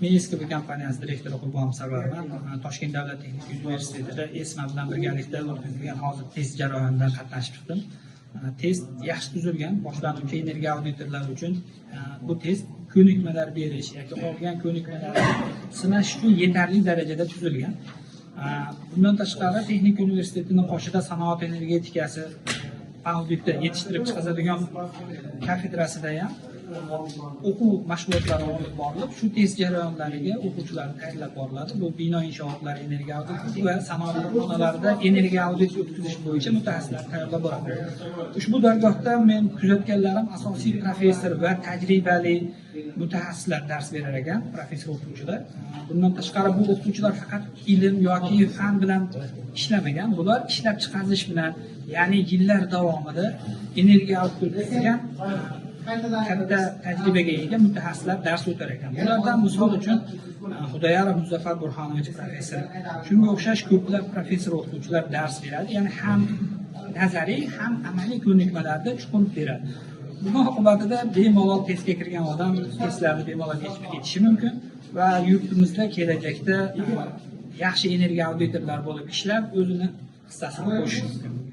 Men Eskibi kompaniyasi direktori Qurbonov Sarvarman. Toshkent davlat texnika universitetida ESMA bilan birgalikda o'tkazilgan hozir test jarayonida qatnashib chiqdim. Test yaxshi tuzilgan. Boshlanuvchi energiya auditorlari uchun bu test ko'nikmalar berish yoki olgan ko'nikmalarni sinash uchun yetarli darajada tuzilgan. Bundan tashqari texnika universitetining qoshida sanoat energetikasi auditda yetishtirib chiqazadigan kafedrasida ham o'quv mashg'ulotlari olib borilib, shu test jarayonlariga o'quvchilarni tayyorlab boriladi. Bu bino inshootlari energiya auditi va sanoat korxonalarida energiya auditi o'tkazish bo'yicha mutaxassislar tayyorlab boradi. Ushbu dargohda men kuzatganlarim asosiy professor va tajribali mutaxassislar dars berar ekan, professor o'qituvchilar. Bundan tashqari bu o'qituvchilar faqat ilm yoki fan bilan ishlamagan, bular ishlab chiqarish bilan, ya'ni yillar davomida energiya o'tkazilgan katta tajribaga ega mutaxassislar dars o'tar ekan. Bulardan misol uchun Xudoyorov Muzaffar Burhonovich professor, shunga o'xshash ko'plab professor o'qituvchilar dars beradi, ya'ni ham nazariy, ham amaliy ko'nikmalarda chuqur beradi. Buning oqibatida bemalol testga kirgan odam testlarni bemalol yechib ketishi mumkin va yurtimizda kelajakda yaxshi energiya auditorlar bo'lib ishlab, o'zini hissasini qo'shishi mumkin.